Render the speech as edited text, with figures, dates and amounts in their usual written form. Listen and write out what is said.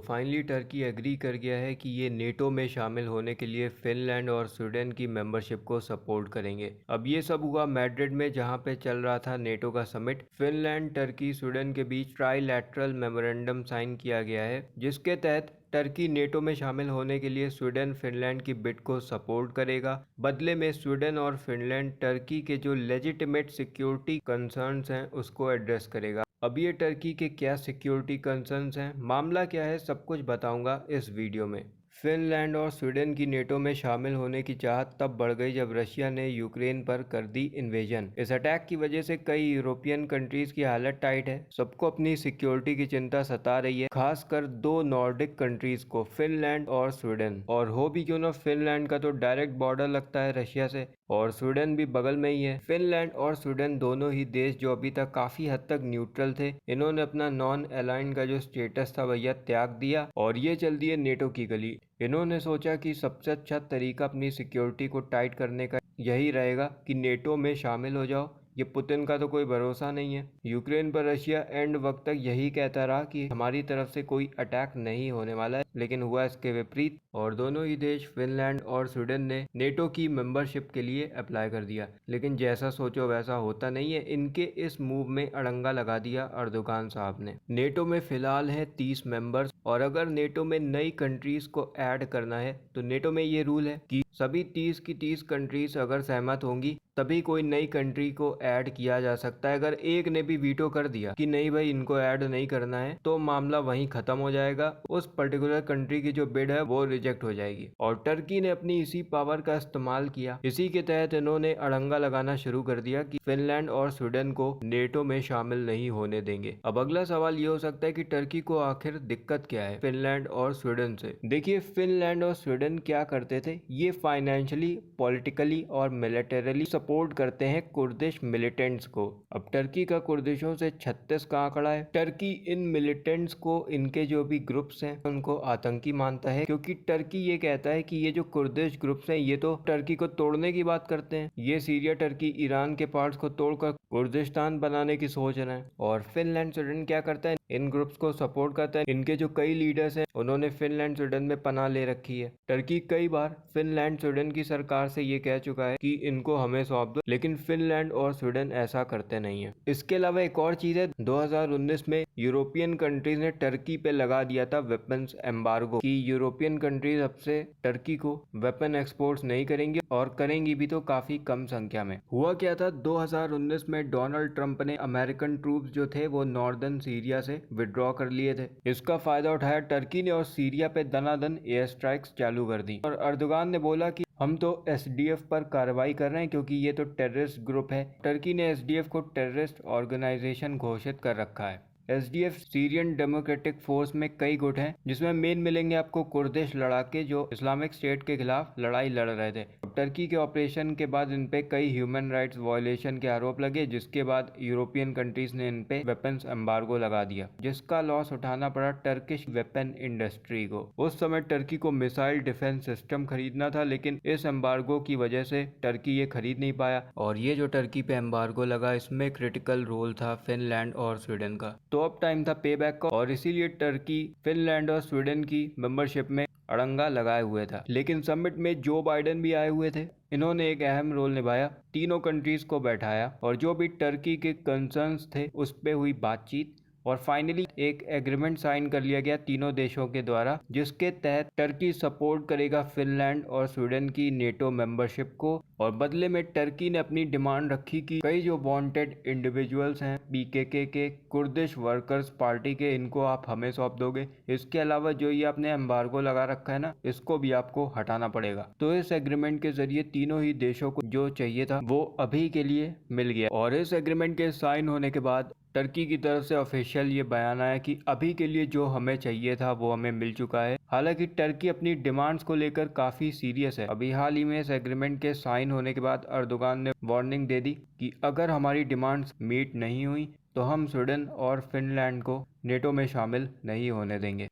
Finally Turkey agree कर गया है कि ये नेटो में शामिल होने के लिए फिनलैंड और स्वीडन की मेंबरशिप को सपोर्ट करेंगे। अब ये सब हुआ मैड्रिड में, जहां पे चल रहा था नेटो का समिट। फिनलैंड, टर्की, स्वीडन के बीच ट्राइलैटरल मेमोरेंडम साइन किया गया है, जिसके तहत टर्की नेटो में शामिल होने के लिए स्वीडन फिनलैंड की बिड को सपोर्ट करेगा। बदले में स्वीडन और फिनलैंड टर्की के जो लेजिटिमेट सिक्योरिटी कंसर्न्स हैं उसको एड्रेस करेगा। अब ये टर्की के क्या सिक्योरिटी कंसर्न्स हैं, मामला क्या है, सब कुछ बताऊंगा इस वीडियो में। फिनलैंड और स्वीडन की नेटो में शामिल होने की चाहत तब बढ़ गई जब रशिया ने यूक्रेन पर कर दी इन्वेजन। इस अटैक की वजह से कई यूरोपियन कंट्रीज की हालत टाइट है। सबको अपनी सिक्योरिटी की चिंता सता रही है, खासकर दो नॉर्डिक कंट्रीज को, फिनलैंड और स्वीडन। और हो भी क्यों ना, फिनलैंड का तो डायरेक्ट बॉर्डर लगता है रशिया से और स्वीडन भी बगल में ही है। फिनलैंड और स्वीडन दोनों ही देश जो अभी तक काफी हद तक न्यूट्रल थे, इन्होंने अपना नॉन अलाइंड का जो स्टेटस था भैया त्याग दिया और ये चल दिए नेटो की गली। इन्होंने सोचा कि सबसे अच्छा तरीका अपनी सिक्योरिटी को टाइट करने का यही रहेगा कि नेटो में शामिल हो जाओ। ये पुतिन का तो कोई भरोसा नहीं है। यूक्रेन पर रशिया एंड वक्त तक यही कहता रहा कि हमारी तरफ से कोई अटैक नहीं होने वाला है, लेकिन हुआ इसके विपरीत और दोनों ही देश फिनलैंड और स्वीडन ने नेटो की मेंबरशिप के लिए अप्लाई कर दिया। लेकिन जैसा सोचो वैसा होता नहीं है। इनके इस मूव में अड़ंगा लगा दिया अर्दोगान साहब ने। नेटो में फिलहाल है 30 मेंबर्स और अगर नेटो में नई कंट्रीज को ऐड करना है तो नेटो में ये रूल है कि सभी 30 की 30 कंट्रीज अगर सहमत होंगी तभी कोई नई कंट्री को ऐड किया जा सकता है। अगर एक ने भी वीटो कर दिया कि नहीं भाई इनको ऐड नहीं करना है, तो मामला वहीं खत्म हो जाएगा। उस पर्टिकुलर कंट्री की जो बिड है वो रिजेक्ट हो जाएगी। और टर्की ने अपनी इसी पावर का इस्तेमाल किया। इसी के तहत इन्होंने अड़ंगा लगाना शुरू कर दिया कि फिनलैंड और स्वीडन को नेटो में शामिल नहीं होने देंगे। अब अगला सवाल ये हो सकता है कि टर्की को आखिर दिक्कत क्या है फिनलैंड और स्वीडन से। देखिए, फिनलैंड और स्वीडन क्या करते थे, ये फाइनेंशियली, पॉलिटिकली और मिलिटरली सपोर्ट करते हैं कुर्दिश मिलिटेंट्स को। अब टर्की का कुर्दिशों से 36 का आंकड़ा है। टर्की इन मिलिटेंट्स को, इनके जो भी ग्रुप्स हैं, उनको आतंकी मानता है, क्योंकि टर्की ये कहता है कि ये जो कुर्दिश ग्रुप्स हैं ये तो टर्की को तोड़ने की बात करते हैं। ये सीरिया, टर्की, ईरान के पार्ट्स को तोड़कर कुर्दिस्तान बनाने की सोच रहे हैं। और फिनलैंड, स्वीडन क्या करता है, इन ग्रुप्स को सपोर्ट करता है। इनके जो कई लीडर्स हैं उन्होंने फिनलैंड, स्वीडन में पनाह ले रखी है। टर्की कई बार फिनलैंड, स्वीडन की सरकार से ये कह चुका है कि इनको हमें सौंप दो, लेकिन फिनलैंड और स्वीडन ऐसा करते नहीं है। इसके अलावा एक और चीज है, 2019 में यूरोपियन कंट्रीज ने टर्की पे लगा दिया था वेपन्स एम्बार्गो कि यूरोपियन कंट्रीज अब से टर्की को वेपन एक्सपोर्ट्स नहीं करेंगी और करेंगी भी तो काफी कम संख्या में। हुआ क्या था, 2019 में डोनाल्ड ट्रंप ने अमेरिकन ट्रूप्स जो थे वो नॉर्दर्न सीरिया से विड्रॉ कर लिए थे। इसका फायदा उठाया टर्की ने और सीरिया पे दनादन एयर स्ट्राइक्स चालू कर दी। और अर्दोगान ने बोला कि हम तो एसडीएफ पर कार्रवाई कर रहे हैं क्योंकि ये तो टेररिस्ट ग्रुप है। टर्की ने एसडीएफ को टेररिस्ट ऑर्गेनाइजेशन घोषित कर रखा है। एसडीएफ सीरियन डेमोक्रेटिक फोर्स में कई गुट हैं, जिसमें मेन मिलेंगे आपको कुर्दिश लड़ाके जो इस्लामिक स्टेट के खिलाफ लड़ाई लड़ रहे थे। टर्की के ऑपरेशन के बाद इन पे कई ह्यूमन राइट्स वायलेशन के आरोप लगे, जिसके बाद यूरोपियन कंट्रीज ने इन पे वेपन्स एम्बार्गो लगा दिया, जिसका लॉस उठाना पड़ा टर्किश वेपन इंडस्ट्री को। उस समय टर्की को मिसाइल डिफेंस सिस्टम खरीदना था, लेकिन इस एम्बार्गो की वजह से टर्की ये खरीद नहीं पाया। और ये जो टर्की पे एम्बार्गो लगा, इसमें क्रिटिकल रोल था फिनलैंड और स्वीडन का। तो अब टाइम था पे बैक का और इसीलिए टर्की फिनलैंड और स्वीडन की मेंबरशिप में अड़ंगा लगाए हुए था। लेकिन समिट में जो बाइडेन भी आए हुए थे, इन्होंने एक अहम रोल निभाया। तीनों कंट्रीज को बैठाया और जो भी टर्की के कंसर्न्स थे उस पे हुई बातचीत और फाइनली एक एग्रीमेंट साइन कर लिया गया तीनों देशों के द्वारा, जिसके तहत टर्की सपोर्ट करेगा फिनलैंड और स्वीडन की नेटो मेंबरशिप को। और बदले में टर्की ने अपनी डिमांड रखी कि कई जो वांटेड इंडिविजुअल्स हैं पीकेके के, कुर्दिश वर्कर्स पार्टी के, इनको आप हमें सौंप दोगे। इसके अलावा जो ये आपने एम्बार्गो लगा रखा है ना, इसको भी आपको हटाना पड़ेगा। तो इस एग्रीमेंट के जरिए तीनों ही देशों को जो चाहिए था वो अभी के लिए मिल गया। और इस एग्रीमेंट के साइन होने के बाद टर्की की तरफ से ऑफिशियल ये बयान आया कि अभी के लिए जो हमें चाहिए था वो हमें मिल चुका है। हालांकि टर्की अपनी डिमांड्स को लेकर काफी सीरियस है। अभी हाल ही में इस एग्रीमेंट के साइन होने के बाद अर्दोगान ने वार्निंग दे दी कि अगर हमारी डिमांड्स मीट नहीं हुई तो हम स्वीडन और फिनलैंड को नेटो में शामिल नहीं होने देंगे।